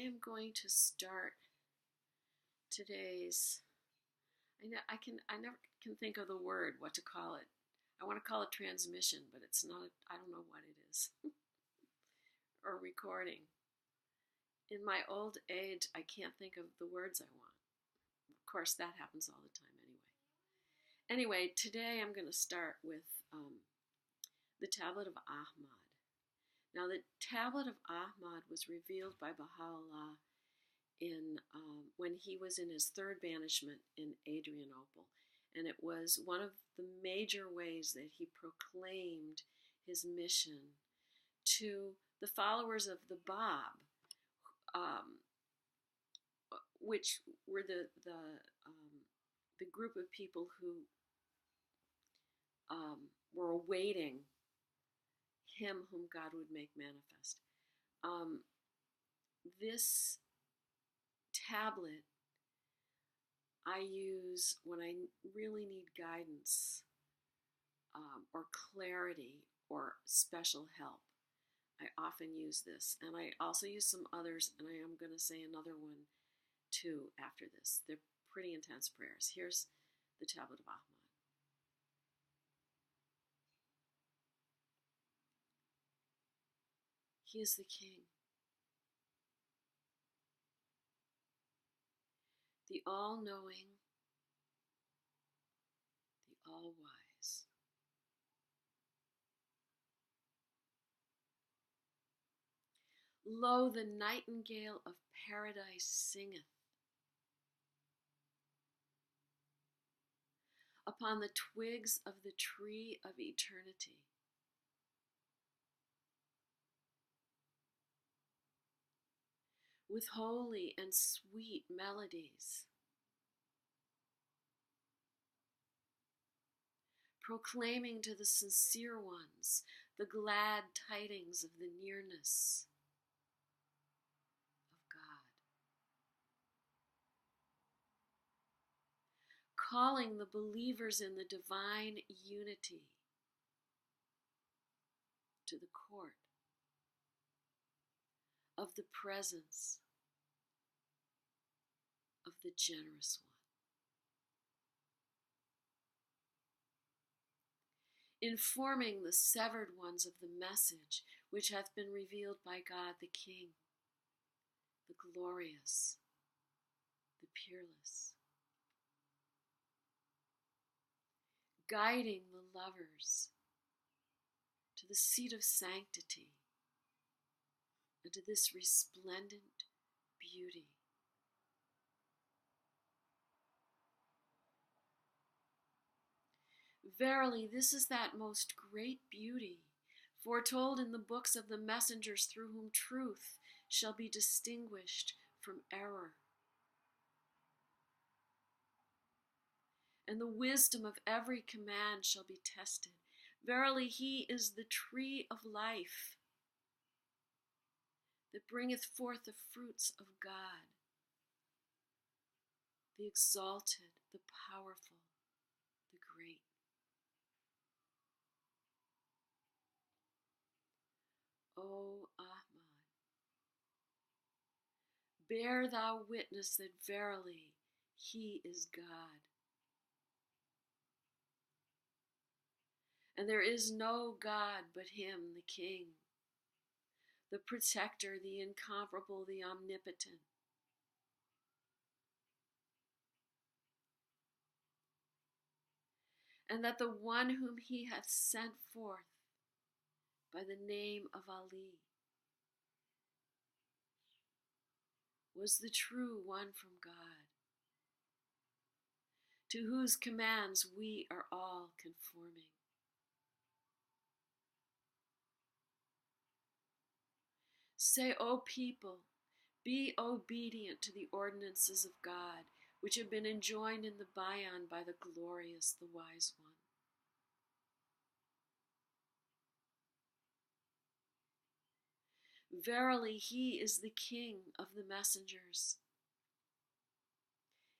am going to start today's. I never can think of the word, what to call it. I want to call it transmission, but it's not. I don't know what it is. Or recording. In my old age, I can't think of the words I want. Of course, that happens all the time anyway. Today I'm going to start with the Tablet of Ahmad. Now, the Tablet of Ahmad was revealed by Baha'u'llah when he was in his third banishment in Adrianople, and it was one of the major ways that he proclaimed his mission to the followers of the Bab, which were the group of people who were awaiting him whom God would make manifest. This tablet I use when I really need guidance or clarity or special help. I often use this, and I also use some others, and I am going to say another one too after this. They're pretty intense prayers. Here's the Tablet of Ahmad. He is the King, the all-knowing, the all-wise. Lo, the nightingale of paradise singeth. Upon the twigs of the tree of eternity. With holy and sweet melodies, proclaiming to the sincere ones the glad tidings of the nearness of God, calling the believers in the divine unity to the court of the presence of the generous one, informing the severed ones of the message which hath been revealed by God the King, the glorious, the peerless, guiding the lovers to the seat of sanctity and to this resplendent beauty. Verily, this is that most great beauty, foretold in the books of the messengers, through whom truth shall be distinguished from error, and the wisdom of every command shall be tested. Verily, he is the tree of life, that bringeth forth the fruits of God, the exalted, the powerful, the great. O Ahmad, bear thou witness that verily he is God, and there is no God but him, the King, the protector, the incomparable, the omnipotent. And that the one whom he hath sent forth by the name of Ali was the true one from God, to whose commands we are all conforming. Say, O people, be obedient to the ordinances of God, which have been enjoined in the Bayan by the glorious, the wise one. Verily, he is the King of the messengers,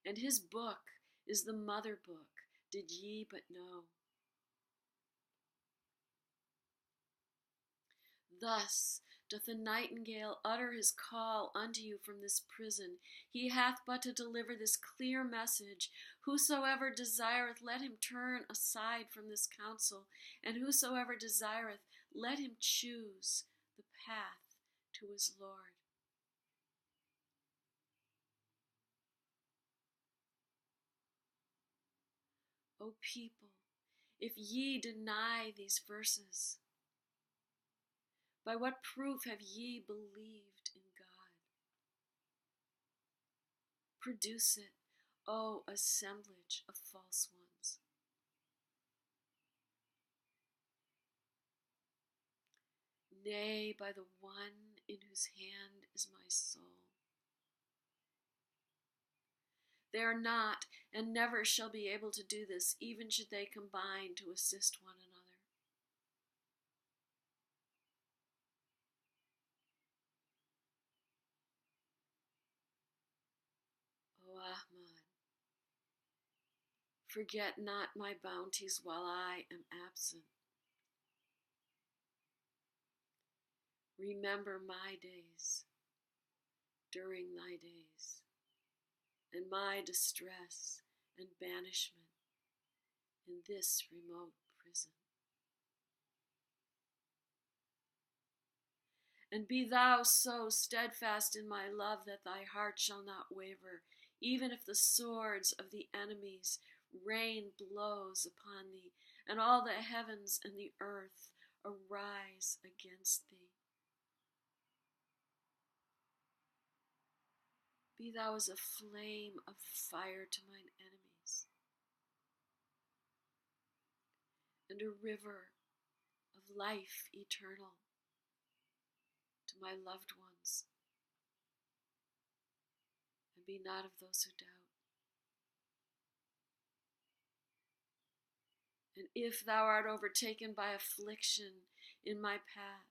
and his book is the mother book, did ye but know. Thus Doth the nightingale utter his call unto you from this prison? He hath but to deliver this clear message. Whosoever desireth, let him turn aside from this counsel, and whosoever desireth, let him choose the path to his Lord. O people, if ye deny these verses, by what proof have ye believed in God? Produce it, O assemblage of false ones. Nay, by the one in whose hand is my soul. They are not, and never shall be able to do this, even should they combine to assist one another. O Ahmad, forget not my bounties while I am absent. Remember my days during thy days, and my distress and banishment in this remote prison. And be thou so steadfast in my love that thy heart shall not waver, even if the swords of the enemies rain blows upon thee, and all the heavens and the earth arise against thee. Be thou as a flame of fire to mine enemies, and a river of life eternal to my loved ones, and be not of those who doubt. And if thou art overtaken by affliction in my path,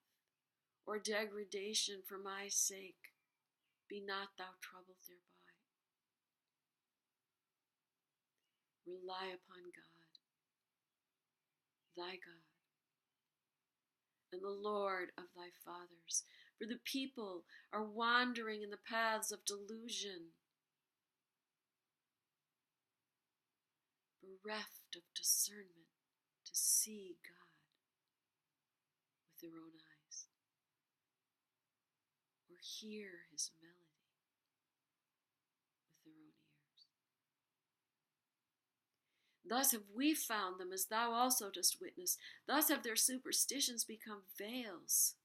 or degradation for my sake, be not thou troubled thereby. Rely upon God, thy God, and the Lord of thy fathers, for the people are wandering in the paths of delusion, bereft of discernment to see God with their own eyes, or hear his melody with their own ears. Thus have we found them, as thou also dost witness. Thus have their superstitions become veils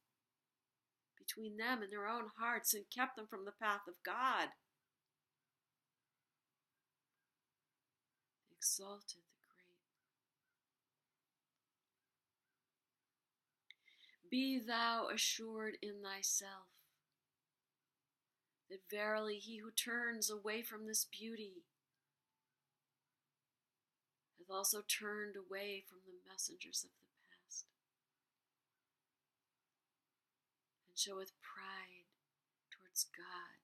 between them and their own hearts, and kept them from the path of God. Exalted the great. Be thou assured in thyself that verily he who turns away from this beauty hath also turned away from the messengers of the past, and showeth pride towards God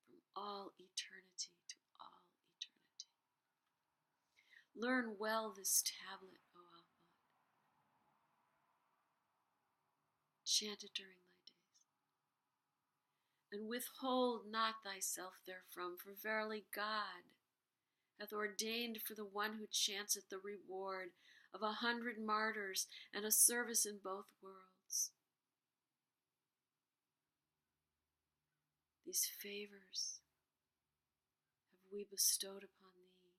from all eternity to all eternity. Learn well this tablet, O Ahmad. Chant it during thy days, and withhold not thyself therefrom, for verily God hath ordained for the one who chants it the reward of 100 martyrs and a service in both worlds. These favors have we bestowed upon thee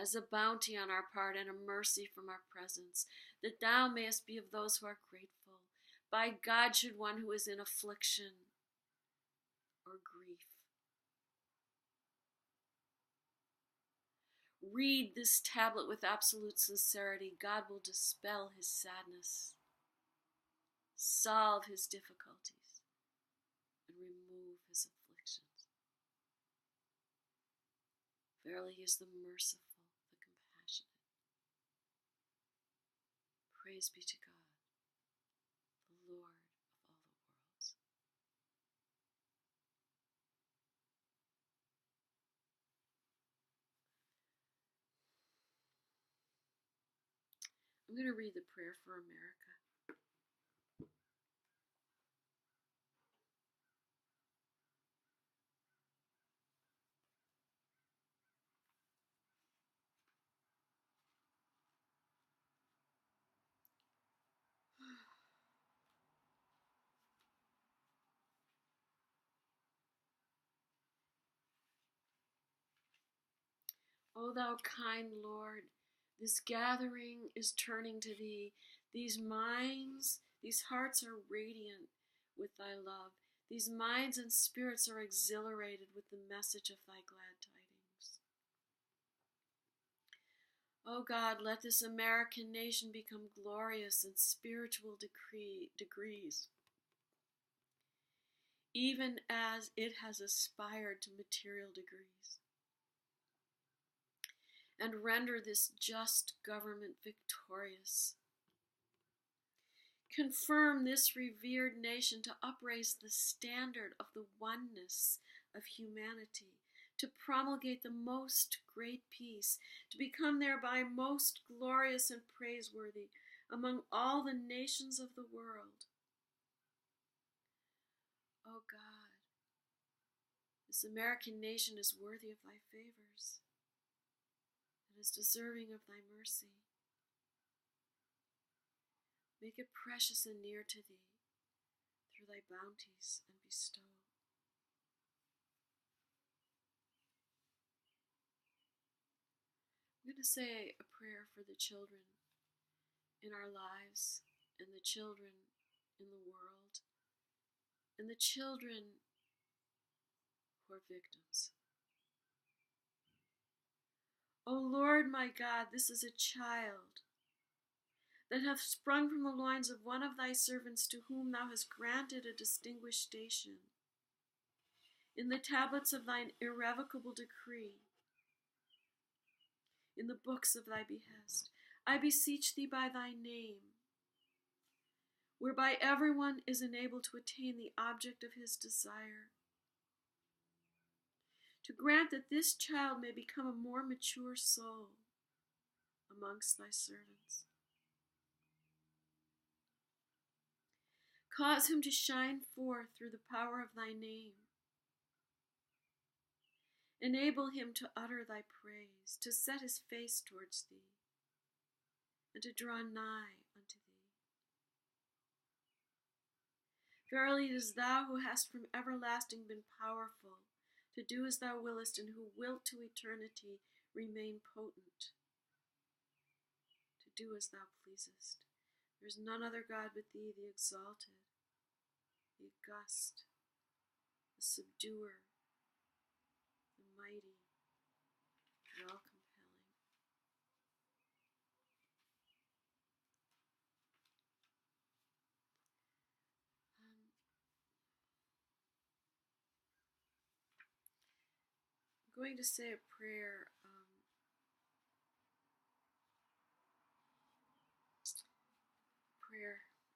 as a bounty on our part and a mercy from our presence, that thou mayest be of those who are grateful. By God, should one who is in affliction or grief read this tablet with absolute sincerity, God will dispel his sadness, solve his difficulties, and remove his afflictions. Verily, he is the merciful, the compassionate. Praise be to God, the Lord of all the worlds. I'm going to read the prayer for America. O thou kind Lord, this gathering is turning to thee. These minds, these hearts are radiant with thy love. These minds and spirits are exhilarated with the message of thy glad tidings. O God, let this American nation become glorious in spiritual degrees, even as it has aspired to material degrees, and render this just government victorious. Confirm this revered nation to upraise the standard of the oneness of humanity, to promulgate the most great peace, to become thereby most glorious and praiseworthy among all the nations of the world. O God, this American nation is worthy of thy favors and is deserving of thy mercy. Make it precious and near to thee through thy bounties and bestow. I'm going to say a prayer for the children in our lives, and the children in the world, and the children who are victims. O Lord my God, this is a child that hath sprung from the loins of one of thy servants, to whom thou hast granted a distinguished station in the tablets of thine irrevocable decree, in the books of thy behest. I beseech thee by thy name, whereby everyone is enabled to attain the object of his desire, to grant that this child may become a more mature soul amongst thy servants. Cause him to shine forth through the power of thy name. Enable him to utter thy praise, to set his face towards thee, and to draw nigh unto thee. Verily it is thou who hast from everlasting been powerful to do as thou willest, and who wilt to eternity remain potent to do as thou pleasest. There is none other God but thee, the exalted, the august, the subduer, the mighty, the all-compelling. I'm going to say a prayer,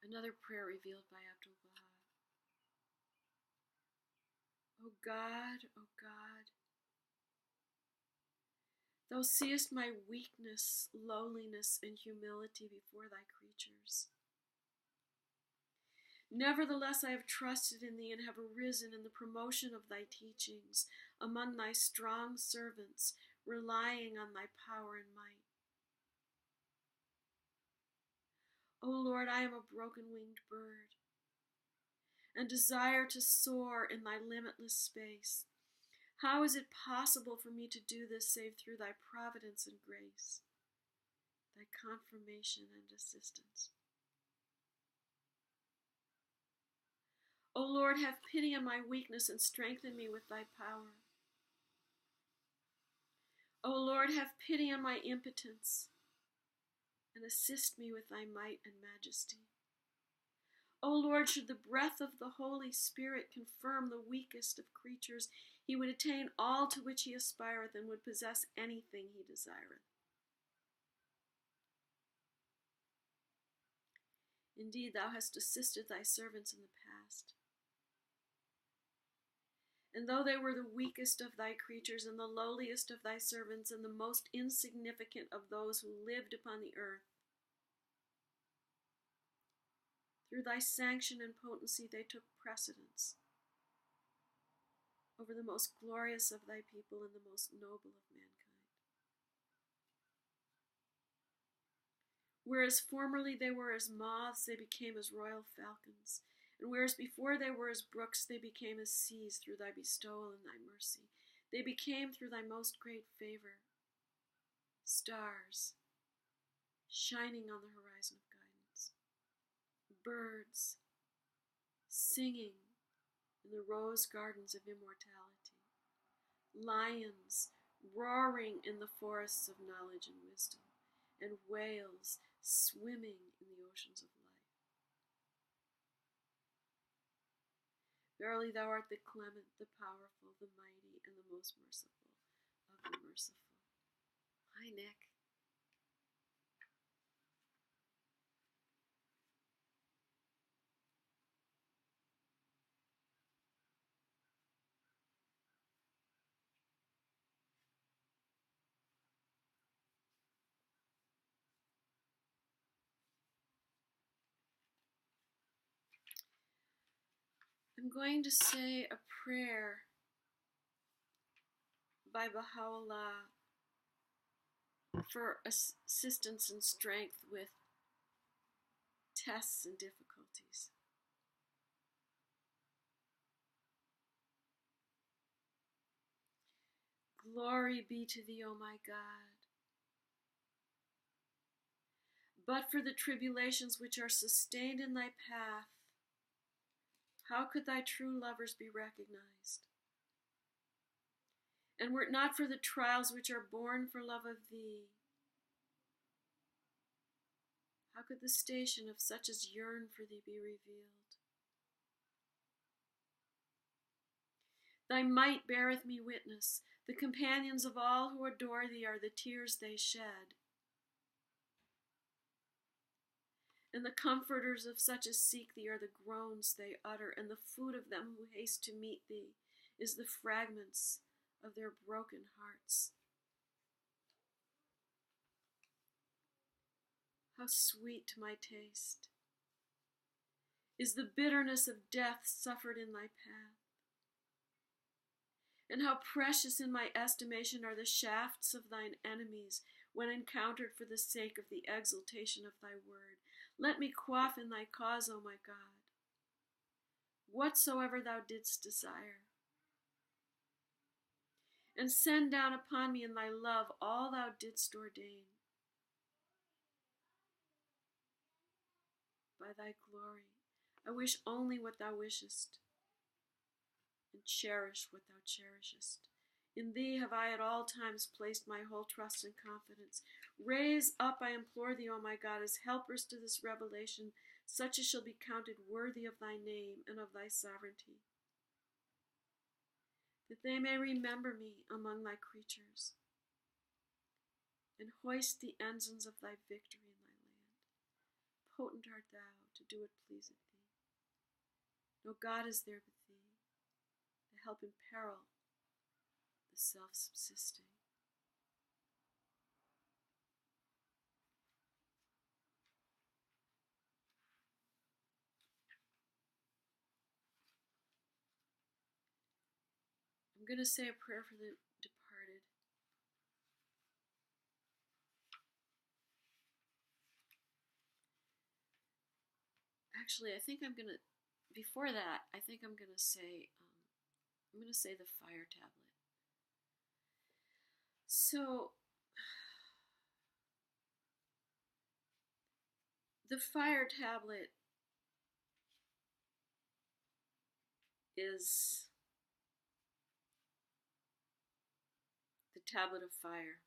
another prayer revealed by Abdu'l-Baha. O God, thou seest my weakness, lowliness, and humility before thy creatures. Nevertheless, I have trusted in thee and have arisen in the promotion of thy teachings among thy strong servants, relying on thy power and might. O Lord, I am a broken-winged bird and desire to soar in thy limitless space. How is it possible for me to do this save through thy providence and grace, thy confirmation and assistance? O Lord, have pity on my weakness and strengthen me with thy power. O Lord, have pity on my impotence and assist me with thy might and majesty. O Lord, should the breath of the Holy Spirit confirm the weakest of creatures, he would attain all to which he aspireth and would possess anything he desireth. Indeed, thou hast assisted thy servants in the past. And though they were the weakest of thy creatures and the lowliest of thy servants and the most insignificant of those who lived upon the earth, through thy sanction and potency they took precedence over the most glorious of thy people and the most noble of mankind. Whereas formerly they were as moths, they became as royal falcons. And whereas before they were as brooks, they became as seas through thy bestowal and thy mercy. They became through thy most great favor stars shining on the horizon of guidance, birds singing in the rose gardens of immortality, lions roaring in the forests of knowledge and wisdom, and whales swimming in the oceans of life. Verily thou art the clement, the powerful, the mighty, and the most merciful of the merciful. Hi, Nick. I'm going to say a prayer by Baha'u'llah for assistance and strength with tests and difficulties. Glory be to thee, O my God. But for the tribulations which are sustained in thy path, how could thy true lovers be recognized? And were it not for the trials which are borne for love of thee, how could the station of such as yearn for thee be revealed? Thy might beareth me witness. The companions of all who adore thee are the tears they shed. And the comforters of such as seek thee are the groans they utter, and the food of them who haste to meet thee is the fragments of their broken hearts. How sweet to my taste is the bitterness of death suffered in thy path, and how precious in my estimation are the shafts of thine enemies when encountered for the sake of the exaltation of thy word. Let me quaff in thy cause, O my God, whatsoever thou didst desire, and send down upon me in thy love all thou didst ordain. By thy glory, I wish only what thou wishest, and cherish what thou cherishest. In thee have I at all times placed my whole trust and confidence. Raise up, I implore thee, O my God, as helpers to this revelation, such as shall be counted worthy of thy name and of thy sovereignty, that they may remember me among thy creatures, and hoist the ensigns of thy victory in thy land. Potent art thou to do what pleaseth thee. No God is there but thee, the help in peril, the self-subsisting. I'm going to say a prayer for the departed. Actually, I think I'm going to, before that, I think I'm going to say the fire tablet. So, the fire tablet is the tablet of fire.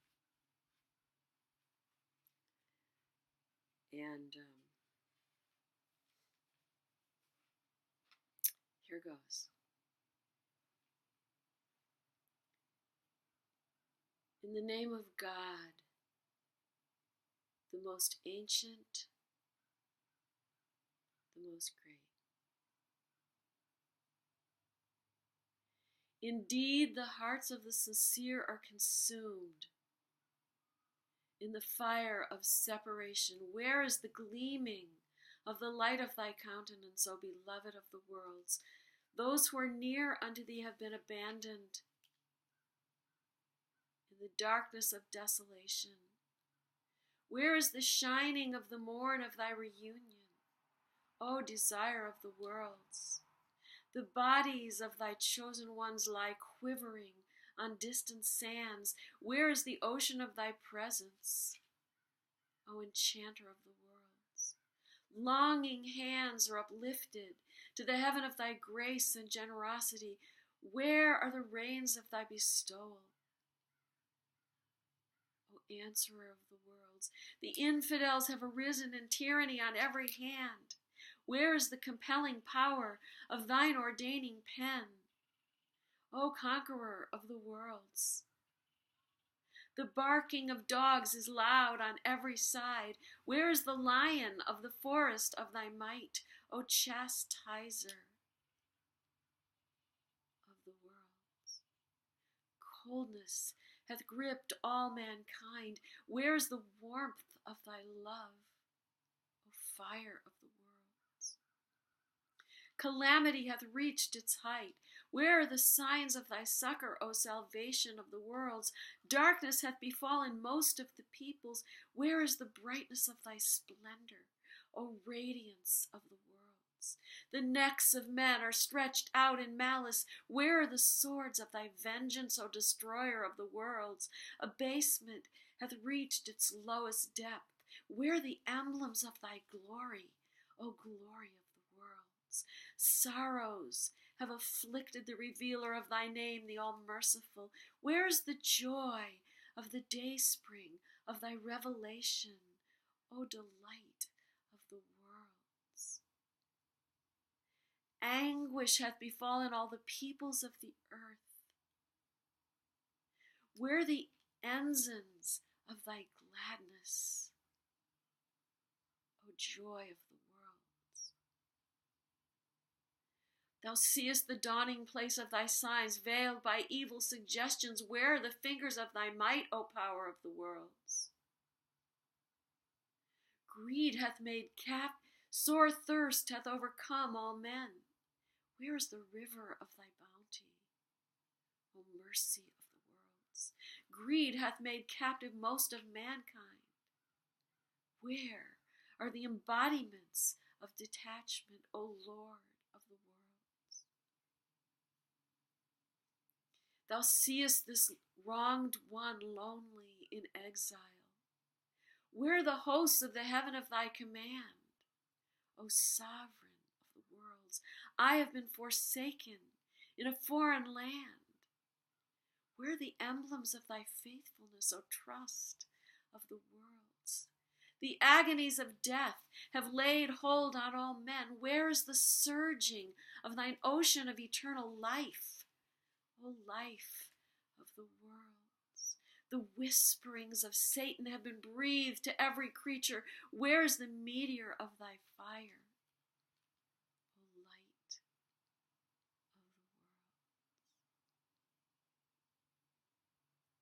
And here goes. In the name of God, the most ancient, the most great. Indeed, the hearts of the sincere are consumed in the fire of separation. Where is the gleaming of the light of thy countenance, O beloved of the worlds? Those who are near unto thee have been abandoned in the darkness of desolation. Where is the shining of the morn of thy reunion, O desire of the worlds? The bodies of thy chosen ones lie quivering on distant sands, where is the ocean of thy presence, O enchanter of the worlds? Longing hands are uplifted to the heaven of thy grace and generosity. Where are the rains of thy bestowal, O answerer of the worlds? The infidels have arisen in tyranny on every hand. Where is the compelling power of thine ordaining pen, O conqueror of the worlds? The barking of dogs is loud on every side. Where is the lion of the forest of thy might, O chastiser of the worlds? Coldness hath gripped all mankind. Where is the warmth of thy love, O fire of the worlds? Calamity hath reached its height. Where are the signs of thy succor, O salvation of the worlds? Darkness hath befallen most of the peoples. Where is the brightness of thy splendor, O radiance of the worlds? The necks of men are stretched out in malice. Where are the swords of thy vengeance, O destroyer of the worlds? Abasement hath reached its lowest depth. Where are the emblems of thy glory, O glory of the worlds? Sorrows have afflicted the revealer of thy name, the all-merciful. Where is the joy of the dayspring of thy revelation, O delight of the worlds? Anguish hath befallen all the peoples of the earth. Where are the ensigns of thy gladness, O joy of the worlds? Thou seest the dawning place of thy signs, veiled by evil suggestions. Where are the fingers of thy might, O power of the worlds? Greed hath made sore thirst hath overcome all men. Where is the river of thy bounty, O mercy of the worlds? Greed hath made captive most of mankind. Where are the embodiments of detachment, O Lord of the worlds? Thou seest this wronged one lonely in exile. Where are the hosts of the heaven of thy command, O sovereign of the worlds? I have been forsaken in a foreign land. Where are the emblems of thy faithfulness, O trust of the worlds? The agonies of death have laid hold on all men. Where is the surging of thine ocean of eternal life, O life of the worlds? The whisperings of Satan have been breathed to every creature. Where is the meteor of thy fire, O light of the worlds?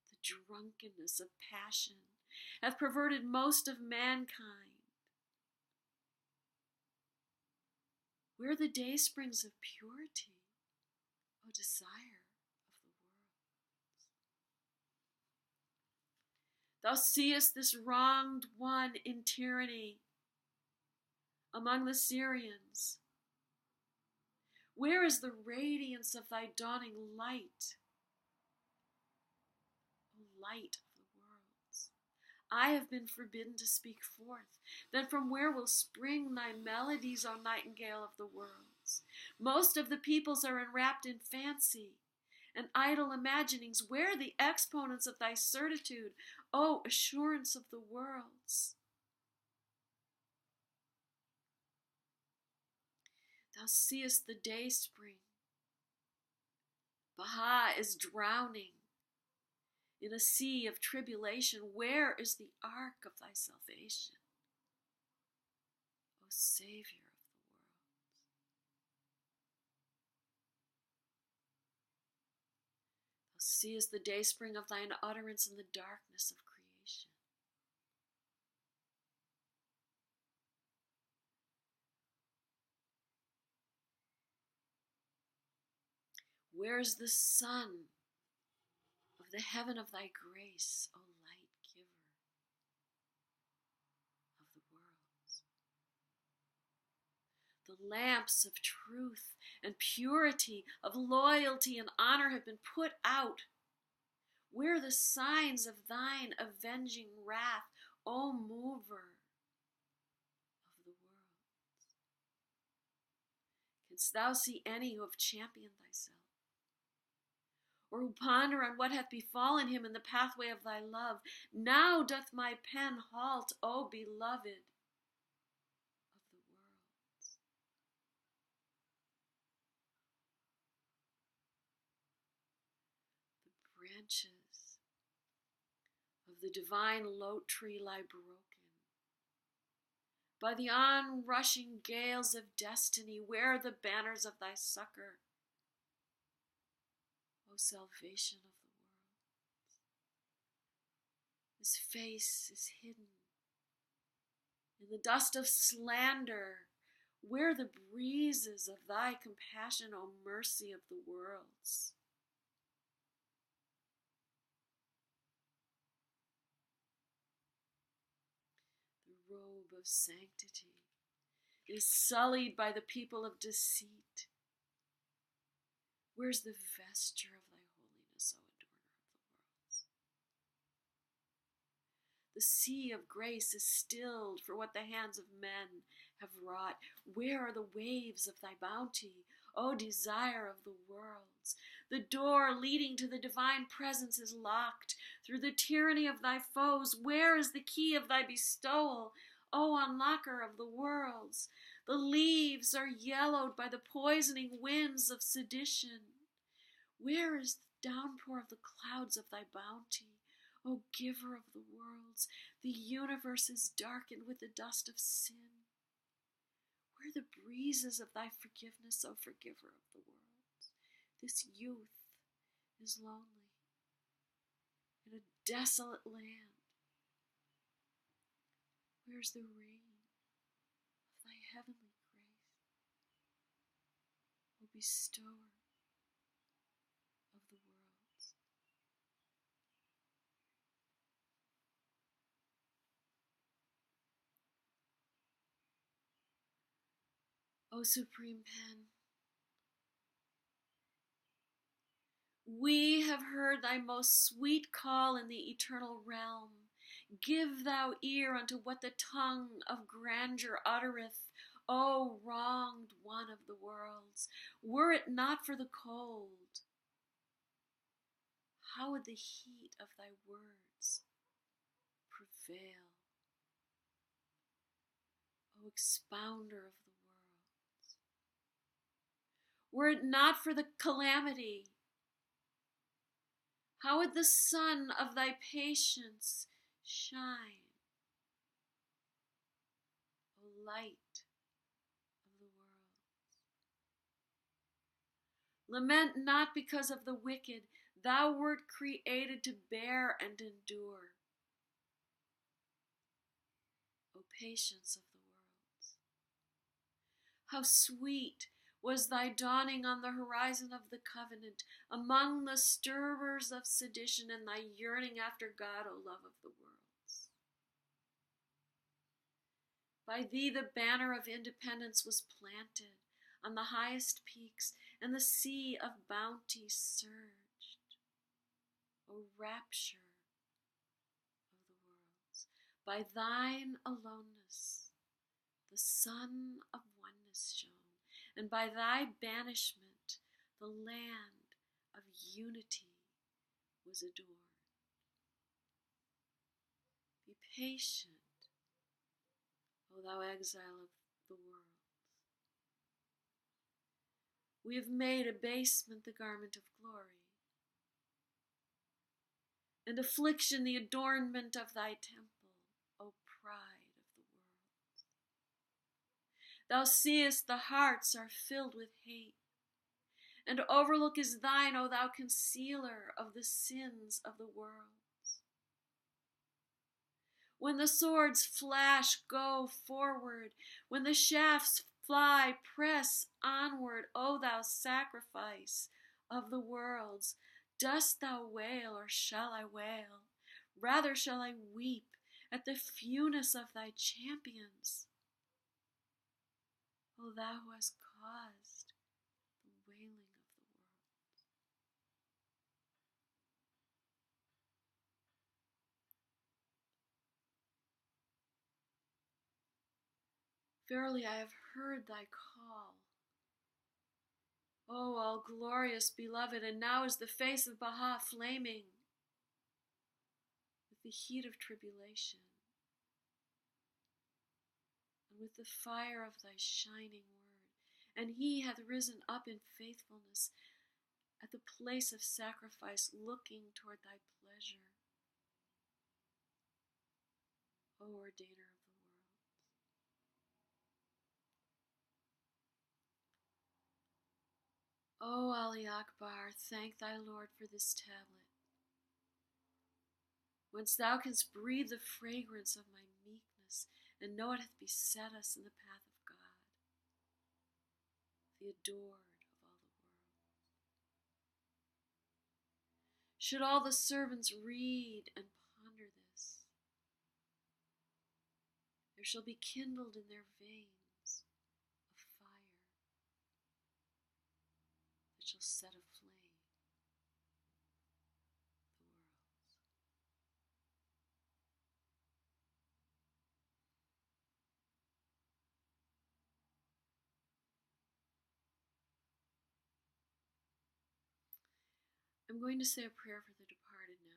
The drunkenness of passion hath perverted most of mankind. Where are the day springs of purity, O desire of the worlds? Thou seest this wronged one in tyranny among the Syrians. Where is the radiance of thy dawning light, O light of the worlds? I have been forbidden to speak forth. Then from where will spring thy melodies, O nightingale of the worlds? Most of the peoples are enwrapped in fancy and idle imaginings. Where are the exponents of thy certitude, O assurance of the worlds? Thou seest the day spring. Baha is drowning in a sea of tribulation. Where is the ark of thy salvation, O Savior of the worlds? Thou seest the dayspring of thine utterance in the darkness of creation. Where is the sun of the heaven of thy grace, O light giver of the worlds? The lamps of truth and purity, of loyalty and honor have been put out. Where are the signs of thine avenging wrath, O mover of the world? Canst thou see any who have championed thyself, or who ponder on what hath befallen him in the pathway of thy love? Now doth my pen halt, O beloved of the world. The branches of the divine lote tree lie broken by the onrushing gales of destiny. Where are the banners of thy succor, O salvation of the world? His face is hidden in the dust of slander. Where are the breezes of thy compassion, O mercy of the worlds? The robe of sanctity is sullied by the people of deceit. Where's the vesture of thy holiness, O adorner of the worlds? The sea of grace is stilled for what the hands of men have wrought. Where are the waves of thy bounty, O desire of the worlds? The door leading to the divine presence is locked through the tyranny of thy foes. Where is the key of thy bestowal, O unlocker of the worlds? The leaves are yellowed by the poisoning winds of sedition. Where is the downpour of the clouds of thy bounty, O giver of the worlds? The universe is darkened with the dust of sin. Where are the breezes of thy forgiveness, O forgiver of the worlds? This youth is lonely in a desolate land. Where's the rain of thy heavenly grace, O bestower of the worlds? O supreme pen, we have heard thy most sweet call in the eternal realm. Give thou ear unto what the tongue of grandeur uttereth, O wronged one of the worlds. Were it not for the cold, how would the heat of thy words prevail, O expounder of the worlds? Were it not for the calamity, how would the sun of thy patience shine, O light of the worlds? Lament not because of the wicked. Thou wert created to bear and endure, O patience of the worlds. How sweet was thy dawning on the horizon of the covenant, among the stirrers of sedition, and thy yearning after God, O love of the worlds. By thee the banner of independence was planted on the highest peaks, and the sea of bounty surged, O rapture of the worlds. By thine aloneness the sun of oneness shone, and by thy banishment the land of unity was adorned. Be patient, O thou exile of the world. We have made abasement the garment of glory, and affliction the adornment of thy temple, O pride of the world. Thou seest the hearts are filled with hate, and overlook is thine, O thou concealer of the sins of the worlds. When the swords flash, go forward. When the shafts fly, press onward, O thou sacrifice of the worlds. Dost thou wail, or shall I wail? Rather shall I weep at the fewness of thy champions, O thou who hast caused the wailing of the world. Verily I have heard thy call. O all glorious beloved, and now is the face of Baha flaming with the heat of tribulation, and with the fire of thy shining word. And he hath risen up in faithfulness at the place of sacrifice, looking toward thy pleasure, O ordainer of the world. O Ali Akbar, thank thy Lord for this tablet, whence thou canst breathe the fragrance of my meekness, and know it hath beset us in the path of God, the adored of all the world. Should all the servants read and ponder this, there shall be kindled in their veins a fire that shall set aflame the worlds. I'm going to say a prayer for the departed now.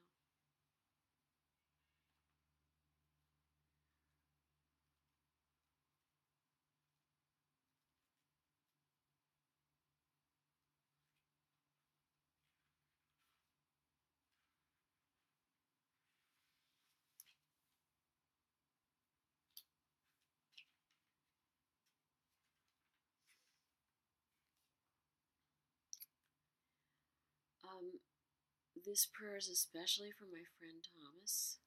This prayer is especially for my friend Thomas,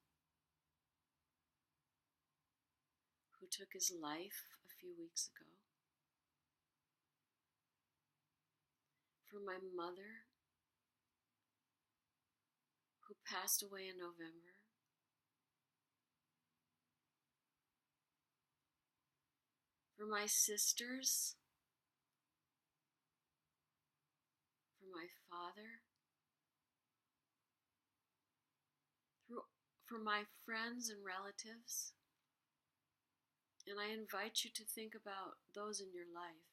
who took his life a few weeks ago. For my mother, who passed away in November. For my sisters, for my father, for my friends and relatives. And I invite you to think about those in your life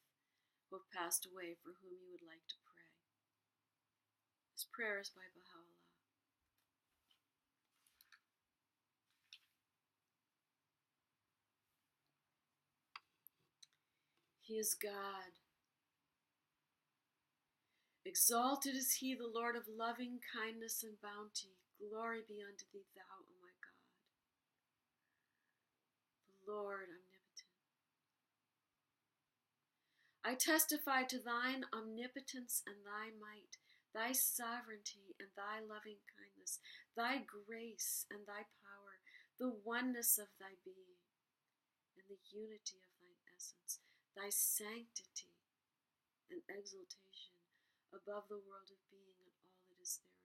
who have passed away for whom you would like to pray. This prayer is by Baha'u'llah. He is God. Exalted is he, the Lord of loving kindness and bounty. Glory be unto thee, thou, O my God, the Lord omnipotent. I testify to thine omnipotence and thy might, thy sovereignty and thy loving kindness, thy grace and thy power, the oneness of thy being, and the unity of thine essence, thy sanctity and exaltation above the world of being and all that is therein.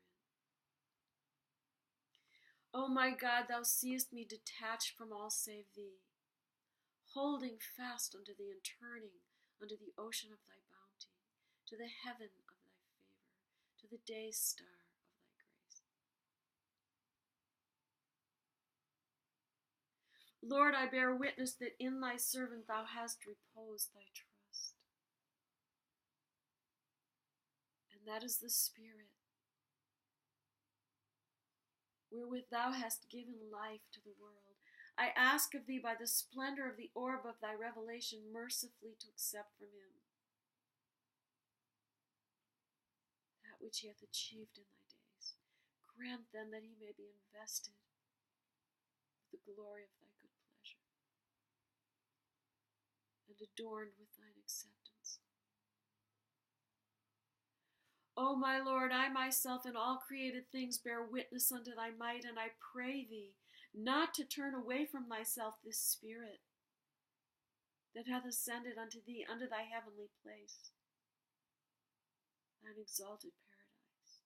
O my God, thou seest me detached from all save thee, holding fast unto thee and turning unto the ocean of thy bounty, to the heaven of thy favor, to the day star of thy grace. Lord, I bear witness that in thy servant thou hast reposed thy trust. And that is the Spirit, wherewith thou hast given life to the world. I ask of thee by the splendor of the orb of thy revelation mercifully to accept from him that which he hath achieved in thy days. Grant then that he may be invested with the glory of thy good pleasure and adorned with thine acceptance. O my Lord, I myself and all created things bear witness unto thy might, and I pray thee not to turn away from thyself this Spirit that hath ascended unto thee, unto thy heavenly place, thine exalted paradise,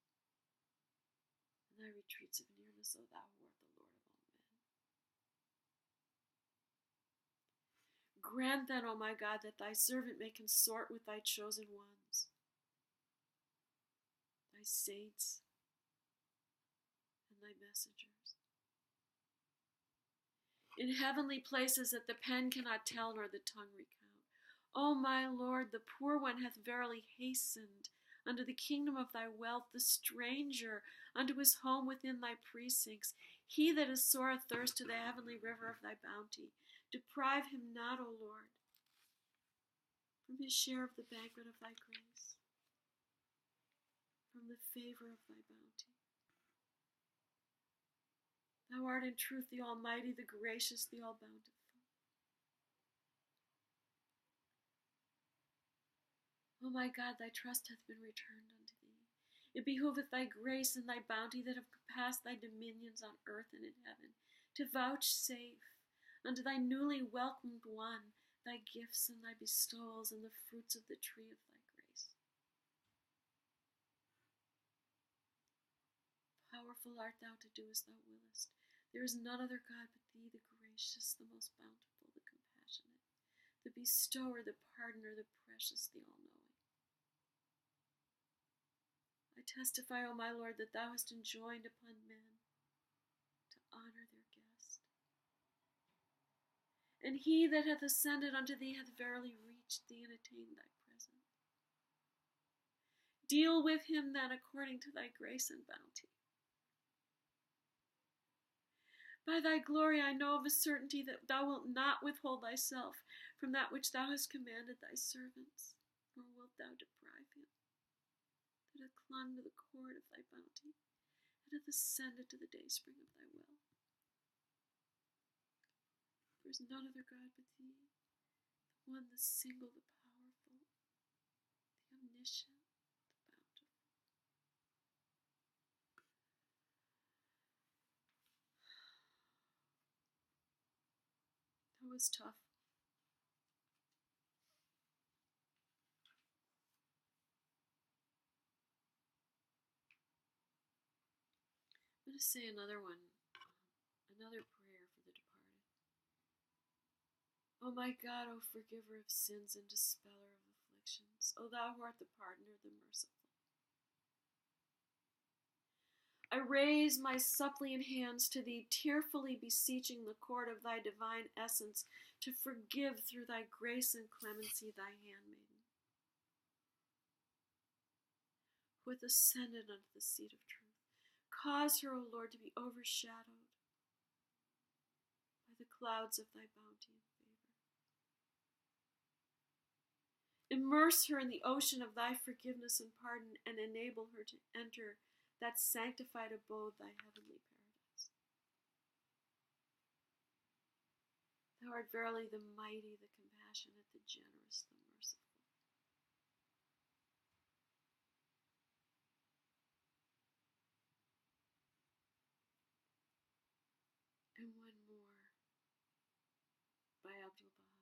and thy retreats of nearness, O thou who art the Lord of all men. Grant then, O my God, that thy servant may consort with thy chosen ones, thy saints, and thy messengers, in heavenly places that the pen cannot tell nor the tongue recount. O my Lord, the poor one hath verily hastened unto the kingdom of thy wealth, the stranger unto his home within thy precincts, he that is sore athirst to the heavenly river of thy bounty. Deprive him not, O Lord, from his share of the banquet of thy grace, from the favor of thy bounty. Thou art in truth the Almighty, the gracious, the all-bountiful. O my God, thy trust hath been returned unto thee. It behoveth thy grace and thy bounty that have compassed thy dominions on earth and in heaven, to vouchsafe unto thy newly welcomed one thy gifts and thy bestowals and the fruits of the tree of thy grace. Powerful art thou to do as thou willest. There is none other God but thee, the gracious, the most bountiful, the compassionate, the bestower, the pardoner, the precious, the all-knowing. I testify, O my Lord, that thou hast enjoined upon men to honor their guest. And he that hath ascended unto thee hath verily reached thee and attained thy presence. Deal with him then according to thy grace and bounty. By thy glory I know of a certainty that thou wilt not withhold thyself from that which thou hast commanded thy servants, nor wilt thou deprive him that hath clung to the cord of thy bounty, and hath ascended to the dayspring of thy will. There is none other God but thee, the one, the single, the powerful, the omniscient, the bountiful. That was tough. I'm going to say another one, another prayer for the departed. O my God, O forgiver of sins and dispeller of afflictions, O thou who art the pardoner, the merciful. I raise my suppliant hands to thee, tearfully beseeching the court of thy divine essence to forgive through thy grace and clemency thy handmaiden, who hath ascended unto the seat of truth. Cause her, O Lord, to be overshadowed by the clouds of thy bounty and favor. Immerse her in the ocean of thy forgiveness and pardon, and enable her to enter that sanctified abode, thy heavenly paradise. Thou art verily the mighty, the compassionate, the generous, the merciful. And one more by Abdu'l-Baha.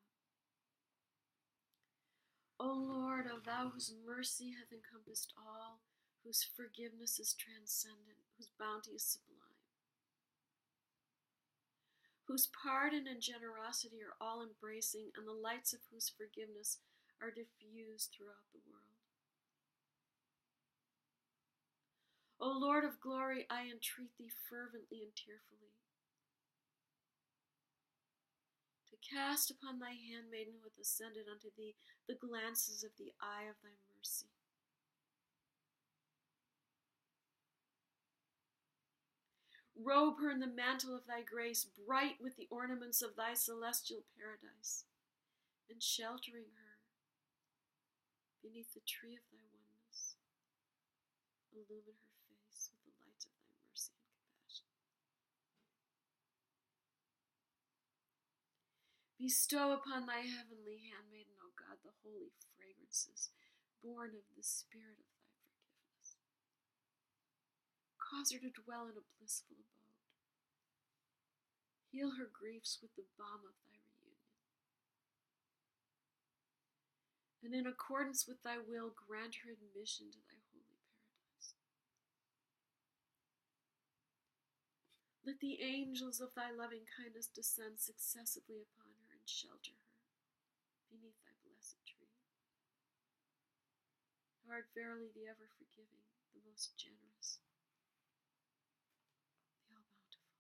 O Lord, O thou whose mercy hath encompassed all, whose forgiveness is transcendent, whose bounty is sublime, whose pardon and generosity are all-embracing, and the lights of whose forgiveness are diffused throughout the world. O Lord of glory, I entreat thee fervently and tearfully to cast upon thy handmaiden who hath ascended unto thee the glances of the eye of thy mercy. Robe her in the mantle of thy grace, bright with the ornaments of thy celestial paradise, and sheltering her beneath the tree of thy oneness, illumine her face with the lights of thy mercy and compassion. Bestow upon thy heavenly handmaiden, O God, the holy fragrances born of the spirit of thy forgiveness. Cause her to dwell in a blissful abode. Heal her griefs with the balm of thy reunion. And in accordance with thy will, grant her admission to thy holy paradise. Let the angels of thy loving kindness descend successively upon her and shelter her beneath thy blessed tree. Thou art verily the ever-forgiving, the most generous, the all-bountiful.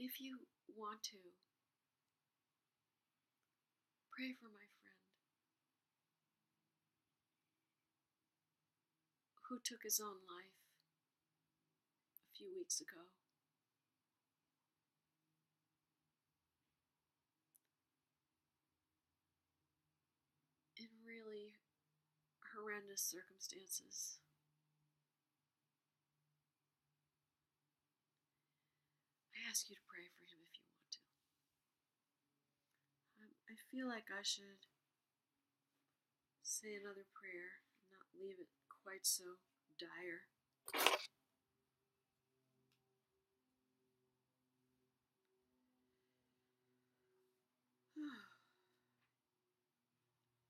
if you want to, pray for my friend who took his own life a few weeks ago. In really horrendous circumstances. I ask you to pray for him if you want to. I feel like I should say another prayer and not leave it quite so dire.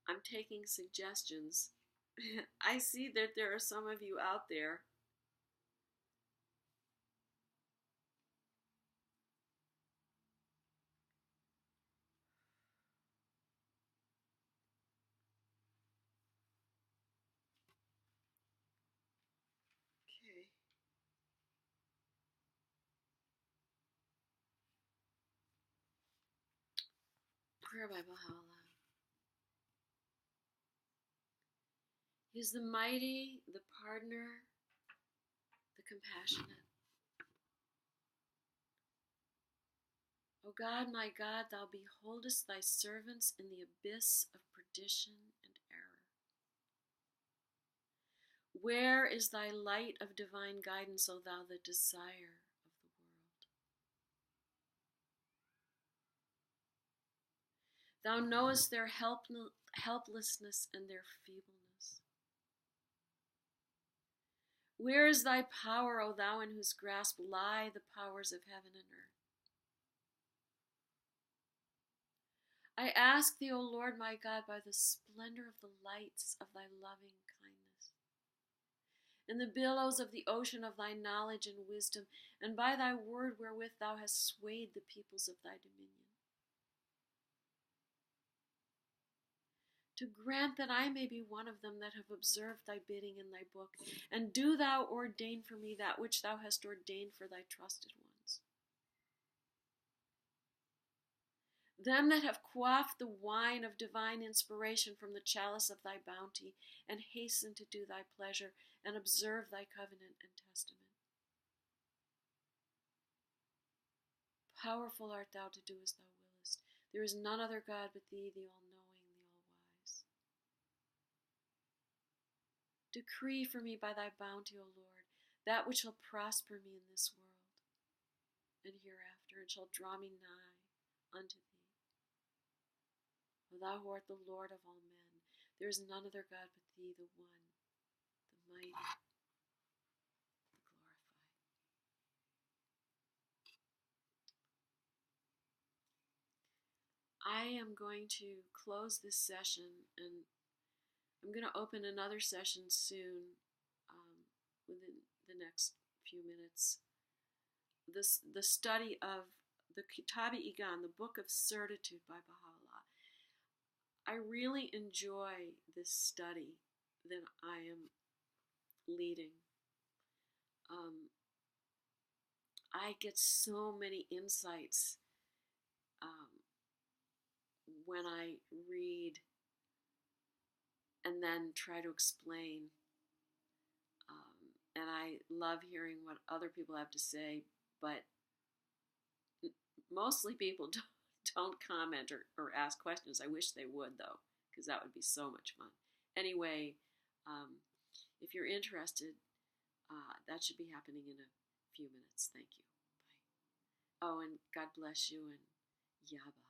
I'm taking suggestions. I see that there are some of you out there okay. Prayer by Baha'u'llah. He is the mighty, the pardoner, the compassionate. O God, my God, thou beholdest thy servants in the abyss of perdition and error. Where is thy light of divine guidance, O thou the desire of the world? Thou knowest their helplessness and their feebleness. Where is thy power, O thou in whose grasp lie the powers of heaven and earth? I ask thee, O Lord my God, by the splendor of the lights of thy loving kindness, in the billows of the ocean of thy knowledge and wisdom, and by thy word wherewith thou hast swayed the peoples of thy dominion, to grant that I may be one of them that have observed thy bidding in thy book, and do thou ordain for me that which thou hast ordained for thy trusted ones. Them that have quaffed the wine of divine inspiration from the chalice of thy bounty, and hasten to do thy pleasure, and observe thy covenant and testament. Powerful art thou to do as thou willest. There is none other God but thee, the all-knowing, the all-wise. Decree for me by thy bounty, O Lord, that which shall prosper me in this world and hereafter, and shall draw me nigh unto thee. O thou who art the Lord of all men, there is none other God but thee, the one, the mighty, the glorified. I am going to close this session, and I'm going to open another session soon, within the next few minutes. The study of the Kitab-i-Igan, the Book of Certitude by Baha'u'llah. I really enjoy this study that I am leading. I get so many insights when I read and then try to explain. And I love hearing what other people have to say, but mostly people don't comment or ask questions. I wish they would, though, because that would be so much fun. Anyway, if you're interested, that should be happening in a few minutes. Thank you. Bye. Oh, and God bless you, and Yaba.